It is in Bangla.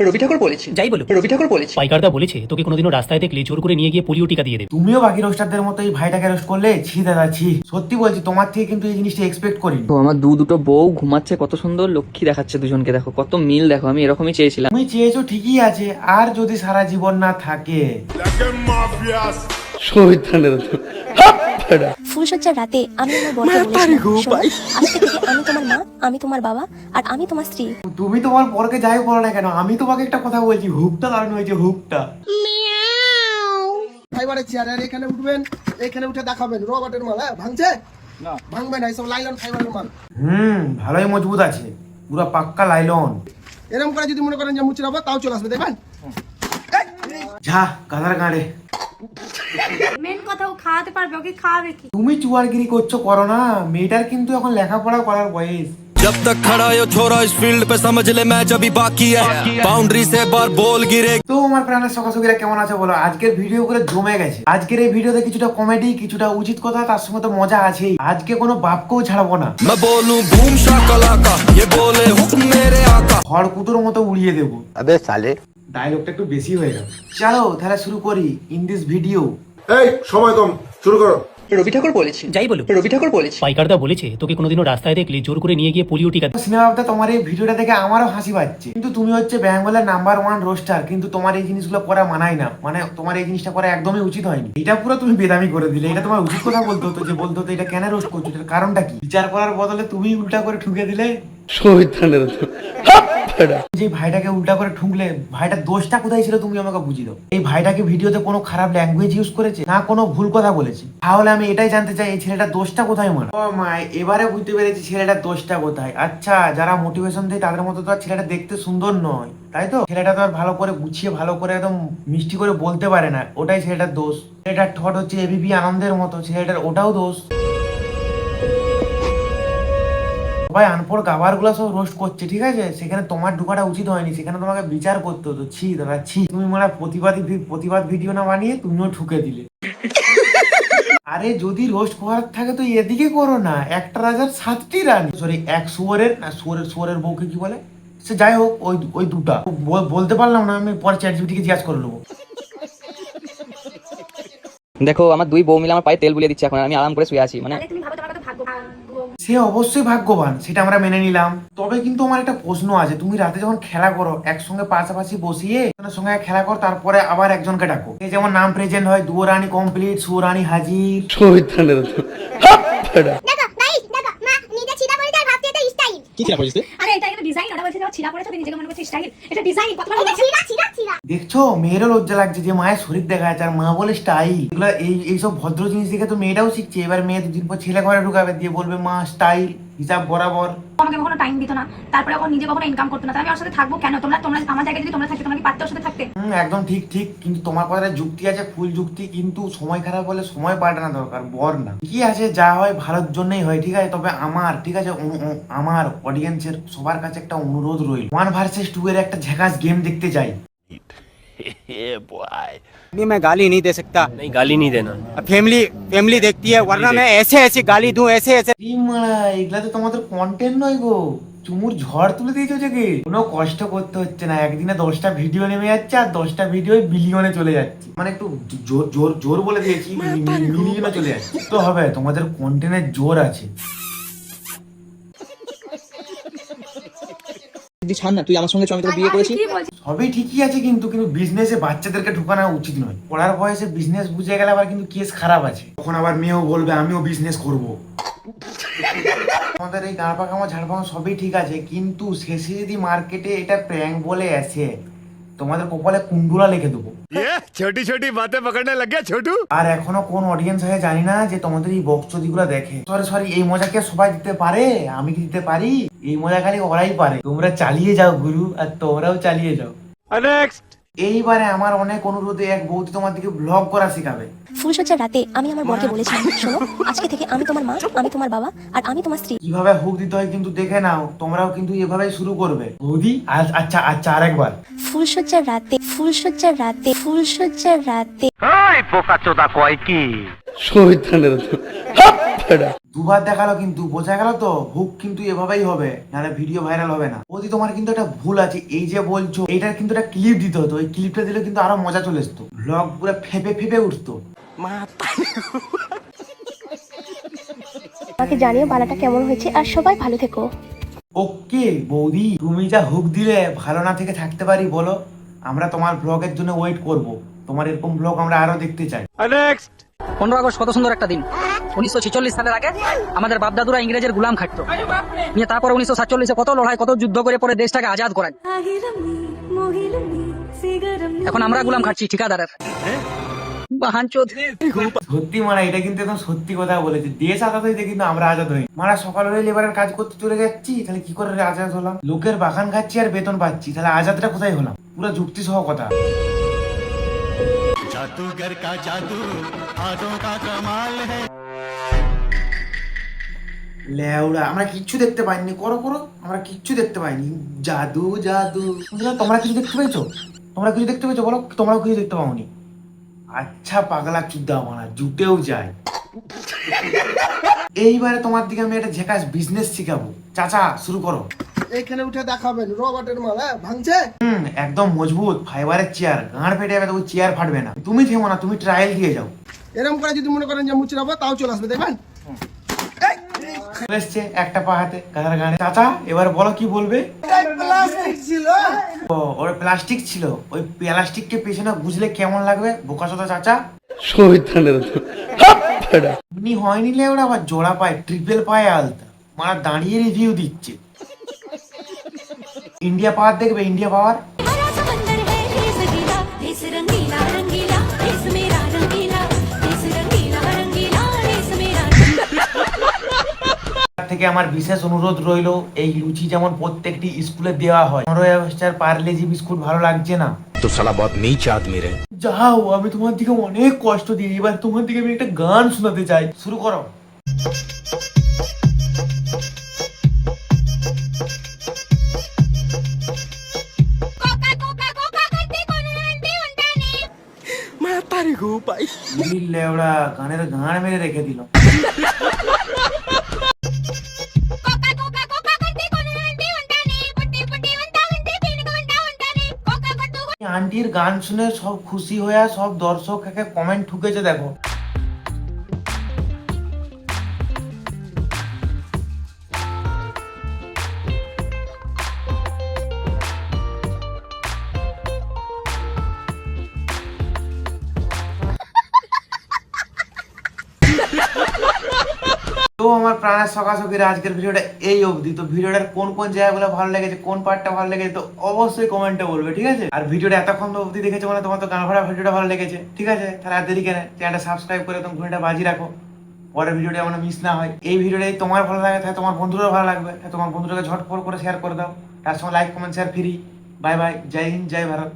রবি ঠাকুর বলেছি, যাই বলো রবি ঠাকুর বলেছি। পাইকারদা বলেছে তোকে কোনোদিনও রাস্তায় দেখলে জোর করে নিয়ে গিয়ে পোলিও টিকা দিয়ে দেবে। তুমিও বাকি রোস্টারদের মতো এই ভাইটাকে রোস্ট করলে, ছি দাদা ছি। সত্যি বলছি, তোমার থেকে কিন্তু এই জিনিসটা এক্সপেক্ট করিনি। তো আমার দুটো বউ ঘুমাচ্ছে, কত সুন্দর লক্ষ্মী দেখাচ্ছে দুজনকে, দেখো কত মিল, দেখো আমি এরকমই চেয়েছিলাম। তুমি চেয়েছো ঠিকই আছে, আর যদি সারা জীবন না থাকে। ফুলসজ্জার রাতে আমি আমার বরকে বলেছিলাম, শোনো, আজকে থেকে আমি তোমার মা, আমি তোমার বাবা, আর আমি তোমার স্ত্রী। তুমি তোমার পরকে যাই বলো না কেন, আমি তোমাকে একটা কথা বলছি, হুকটা দারুণ হয়েছে, হুকটা। ফাইবারের চেয়ার, আর এখানে উঠবেন, এখানে উঠে দেখাবেন রবার্টের মাল। হ্যাঁ, ভাঙছে না, ভাঙবে না, এসব লাইলন ফাইবারের মাল। ভালোই মজবুত আছে, পুরো পাক্কা লাইলন। এরকম করে যদি মনে করেন যে মুচড়াবো, তাও চলে আসবে, দেখবেন। যা গাধার গাড়ে, মেন কথা ও খাওয়াতে পারবে, ওকে খাওয়াবে কি? তুমি চুয়ারগিরি করছো, করো না। মেয়েটার কিন্তু এখন লেখাপড়া করার বয়স। जब तक खड़ा है छोरा इस फील्ड पे समझ ले मैच अभी बाकी है बाउंड्री से बार बॉल गिरे। তো আমার প্রাণের সকাসকিরা কেমন আছে বলো? আজকের ভিডিও করে জমে গেছে। আজকের এই ভিডিওতে কিছুটা কমেডি, কিছুটা উচিত কথা, তার সঙ্গে তো মজা আছেই। আজকে কোনো বাপকেও ছাড়বো না। मैं बोलूं बूम शाकलाका ये बोले हुक्म मेरे आका। খড়কুটোর মতো উড়িয়ে দেবো। अबे साले ডায়লগটা একটু বেশি হয়ে গেল। চলো তাহলে শুরু করি ইন দিস ভিডিও। এই সময় কম, শুরু করো। রবি ঠাকুর বলেছি, যাই বলো রবি ঠাকুর বলেছি। পাইকারদা বলেছে তোকে কোনোদিনও রাস্তায় দেখলে জোর করে নিয়ে গিয়ে পোলিও টিকা দেবে। সিনেমাতে তোমার এই ভিডিওটা দেখে আমারও হাসি পাচ্ছে, কিন্তু তুমি হচ্ছে বেঙ্গলের নাম্বার 1 রোস্টার, কিন্তু তোমার এই জিনিসগুলো করা মানায় না। মানে তোমার এই জিনিসটা করা একদমই উচিত হয়নি। এটা পুরো তুমি বেদামি করে দিলে। এটা তোমার উচিত কথা বলতে হতো, যে বলতে হতো এটা কেন রোস্ট করছো, এটার কারণটা কি। বিচার করার বদলে তুমি উল্টা করে ঠুকে দিলে। যে ভাইটাকে উল্টা করে ঠুকলে, ভাইটার দোষটা কোথায় ছিল তুমি আমাকে বুঝিয়ে দাও। এই ভাইটাকে ভিডিওতে কোনো খারাপ ল্যাঙ্গুয়েজ ইউজ করেছে না, কোনো ভুল কথা বলেছে? তাহলে আমি এটাই জানতে চাই, এই ছেলেটার দোষটা কোথায়? মনে ও মা, এবারে বুঝতে পেরেছি ছেলেটার দোষটা কোথায়। আচ্ছা, যারা মোটিভেশন দেয় তাদের মতো তো আর ছেলেটা দেখতে সুন্দর নয়, তাই তো? ছেলেটা তো আর ভালো করে গুছিয়ে, ভালো করে একদম মিষ্টি করে বলতে পারে না, ওটাই ছেলেটার দোষ। ছেলেটার ঠট হচ্ছে এবিপি আনন্দের মতো, ছেলেটার ওটাও দোষ। ভাই আনপড় গাবার গুলা সব রোস্ট করছে, ঠিক আছে? সেখানে তোমার ঢুকাটা উচিত হয়নি, সেখানে তোমাকে বিচার করতে হতো। ছি দাদা ছি। তুমি মানে প্রতিবাদ ভিডিও না বানিয়ে তুমিও ঠুকে দিলে। আরে যদি রোস্ট করার থাকে তো এদিকে করো না, একটা রাজার 7টি রানী, সরি এক শুয়োরের না, শুয়োরের বউকে কি বলে সে, যাই হোক ওই দুটা বলতে পারলাম না, আমি পরে চ্যাটজিপিটিকে জিজ্ঞাসা করে নেবো। দেখো আমার দুই বউ মিলে আমার পায়ে তেল বুলিয়ে দিচ্ছে, এখন আমি আরাম করে শুয়ে আছি। মানে তুমি ভাবো তোমার কত ভাগ্য। সে অবশ্যই ভাগ্যবান, সেটা আমরা মেনে নিলাম। তবে কিন্তু আমার একটা প্রশ্ন আছে, তুমি রাতে যখন খেলা করো একসঙ্গে পাশাপাশি বসিয়ে একজনের সঙ্গে খেলা করো, তারপরে আবার একজনকে ডাকো, এই যেমন নাম প্রেজেন্ট হয়, দুয়ো রানী কমপ্লিট, সুরানী হাজির। কি ছিড়া পড়েছিস? আরে এটা একটা ডিজাইন, ওটা বলছে ছিড়া পড়েছে, তুমি নিজেকে মনে করছিস স্টাইল। এটা ডিজাইন, কতবার বলছি ছিড়া। দেখছো, মেয়েরও লজ্জা লাগছে যে মায়ের শরীর দেখা যাচ্ছে আর মা বলে স্টাইল। এগুলা এইসব ভদ্র জিনিস দেখে তো মেয়েটাও শিখছে। এবার মেয়ে 2 দিন পর ছেলে ঘরে ঢুকাবে, দিয়ে বলবে মা স্টাইল, হিসাব বরাবর। আমাকে কখনো টাইম দিত না, তারপরে ও নিজে কখনো ইনকাম করতে না, তাই আমি ওর সাথে থাকবো কেন? তোমরা আমার জায়গায় যদি তোমরা থাকতে, তোমরা কি পারতে ওর সাথে থাকতে? একদম ঠিক, কিন্তু তোমার কথাটা যুক্তি আছে, ফুল যুক্তি, কিন্তু সময় খারাপ হলে সময় পাল্টানো দরকার, বর না। কি আছে, যা হয় ভালোর জন্যই হয়, ঠিক আছে? তবে আমার, ঠিক আছে, আমার অডিয়েন্সের সবার কাছে একটা অনুরোধ রইল, 1 vs 2 এর একটা ঝাকাস গেম দেখতে চাই। अभी मैं गाली नहीं दे सकता। नहीं, गाली नहीं देना। फैमिली देखती है, वरना मैं ऐसे गाली दूं, ऐसे। কি মারা, এগুলা তো তোমাদের কন্টেন্ট নয় গো, চুমুর ঝড় তুলে দিয়েছো যে কি। কোনো কষ্ট করতে হচ্ছে না, একদিনে 10টা ভিডিও নেমে যাচ্ছে, আর 10টা ভিডিও বিলিয়নে চলে যাচ্ছে। মানে একটু জোর বলে দিয়েছি, মিলিয়নে চলে যাচ্ছে তো হবে। তোমাদের কন্টেন্টের জোর আছে। ছাড় না, তুই আমার সঙ্গে চমিত বিয়ে করেছিস। সবই ঠিকই আছে, কিন্তু বিজনেসে বাচ্চাদেরকে ঢুকানো উচিত নয়। পড়ার বয়সে বিজনেস বুঝে গেলে আবার কিন্তু কেস খারাপ আছে, তখন আবার মেয়েও বলবে আমিও বিজনেস করব। আমাদের এই গাঁড় পাকামো ঝাড় পাকামো সবই ঠিক আছে, কিন্তু শেষে যদি মার্কেটে এটা প্র্যাঙ্ক বলে আসে, তোমাদের কপালে কুন্ডুলা লিখে দেবো। छोटी छोटी बातें पकड़ने लग गया छोटू। আর এখনো কোন অডিয়েন্স আছে জানি না যে তোমাদের এই বকচোদি গুলো দেখে। সরি, এই মজা কি সবাই দিতে পারে? আমি কি দিতে পারি? এই মজা খালি ওরাই পারে। তোমরা চালিয়ে যাও গুরু, আর তোমরাও চালিয়ে যাও। এইবারে আমার অনেক অনুরোধে এক বৌদি তোমার দিকে ব্লগ করা শেখাবে। ফুলসজ্জার রাতে আমি আমার বরকে বলেছিলাম, শোনো, আজকে থেকে আমি তোমার মা, আমি তোমার বাবা, আর আমি তোমার স্ত্রী। কিভাবে হুক দিতে হয় কিন্তু দেখে নাও, তোমরাও কিন্তু এভাবেই শুরু করবে বৌদি। আচ্ছা আরেকবার। ফুলসজ্জার রাতে, ফুলসজ্জার রাতে, ফুলসজ্জার রাতে। দুবার দেখালো কিন্তু বোঝা গেল তো হুক কিন্তু এভাবেই হবে, নাহলে ভিডিও ভাইরাল হবে না। বৌদি তোমার কিন্তু একটা ভুল আছে, এই যে বলছো এইটার কিন্তু একটা ক্লিপ দিতে হতো, ওই ক্লিপটা দিলে কিন্তু আরো মজা চলে আসতো, ব্লগ পুরো ফেপে ফেপে উঠতো। আমাকে জানিও বালাটা কেমন হয়েছে, আর সবাই ভালো থেকো। ওকে বৌদি, তুমি যা হুক দিলে ভালো না থেকে থাকতে পারি বলো? আমরা তোমার ব্লগের জন্য ওয়েট করব, তোমার এরকম ব্লগ আমরা আরো দেখতে চাই। 15 আগস্ট কত সুন্দর একটা দিন। 1946 সালের আগে আমাদের বাপদাদুরা ইংরেজের গুলাম খাটতো, নিয়ে তারপরে 1947 কত লড়াই কত যুদ্ধ করে পরে দেশটাকে আজাদ করায়। এখন আমরা গুলাম খাচ্ছি ঠিকাদারের। বাহানচোদ। সত্যি মারা, এটা কিন্তু একদম সত্যি কথা বলেছে। দেশ আজাদ হয়েছে কিন্তু আমরা আজাদ হই। মারা সকাল হলে লেবারের কাজ করতে চলে যাচ্ছি, তাহলে কি করে আজাদ হলাম? লোকের বাগান খাচ্ছি আর বেতন পাচ্ছি, তাহলে আজাদটা কোথায় হলাম? পুরো যুক্তি সহ কথা। जादूगर का जादू हाथों का कमाल है। লেউড়া, আমরা কিচ্ছু দেখতে পাইনি। করো করো, আমরা কিচ্ছু দেখতে পাইনি। জাদু জাদু। তোমরা কিছু দেখতে পেয়েছো? তোমরা কিছু দেখতে পেয়েছো বলো? তোমরাও কিছু দেখতে পাওনি? আচ্ছা পাগলা চুদ্দা মারা, জুটেও যায়। এইবারে তোমার দিকে আমি একটা ঝেকাস বিজনেস শিখাবো। চাচা শুরু করো। এখানে উঠে দেখাবেন রবার্টের মাল, ভাঙছে? একদম মজবুত ফাইবারের চেয়ার, গাঁড় ফেটে যাবে তবু চেয়ার ফাটবে না। তুমি থেমো না, তুমি ট্রায়াল দিয়ে যাও। এরকম করে যদি মনে করেন যে মুচড়াবো তাও চলে আসবে, দেখবেন। চলে এসছে একটা পা হাতে গাধার গাঁড়ে। চাচা এবার বলো কি বলবে? প্লাস্টিক ছিল। ও, ওর প্লাস্টিক ছিল। ওই প্লাস্টিককে পেছনে বুঝলে কেমন লাগবে বোকাচোদা চাচা? এমনি হয়নি লে, ওরা আবার জোড়া পায়, ট্রিপল পায় আলতা। মারা দাঁড়িয়ে রিভিউ দিচ্ছে। ইন্ডিয়া পাওয়ার দেখবে, ইন্ডিয়া পাওয়ার। থেকে আমার বিশেষ অনুরোধ রইলো, এই লুচি যেমন প্রত্যেকটি স্কুলে দেওয়া হয়। 15 আগস্টের পার্লেজি বিস্কুট ভালো লাগছে না। तो साला बहुत नीच आदमी रहे। যাও, আমি তোমার দিকে অনেক কষ্ট দিই, এবার তোমার দিকে আমি একটা গান শোনাতে চাই। শুরু করো। লেওড়া, গানের গান মেরে রেখে দিল। আন্টির গান শুনে সব খুশি হয়ে সব দর্শক কমেন্ট ঠুকেছে দেখো। তো আমার প্রাণের সকাশকির আজকের ভিডিওটা এই অবধি। তো ভিডিওটার কোন কোন জায়গাগুলো ভালো লেগেছে, কোন পার্টটা ভালো লেগেছে, তো অবশ্যই কমেন্টে বলবে, ঠিক আছে? আর ভিডিওটা এতক্ষণ অবধি দেখেছো মানে তোমার তো গান ভরা ভিডিওটা ভালো লেগেছে, ঠিক আছে? তাহলে আর দেরি কেন, চ্যানেলটা সাবস্ক্রাইব করে তুমি ঘড়িটা বাজি রাখো, পরের ভিডিওটা যেমন মিস না হয়। এই ভিডিওটাই তোমার ভালো লাগে তাহলে তোমার বন্ধুরাও ভালো লাগবে, তাহলে তোমার বন্ধুটাকে ঝটফট করে শেয়ার করে দাও। তার সঙ্গে like comment share free. Bye bye, জয় হিন্দ, জয় ভারত।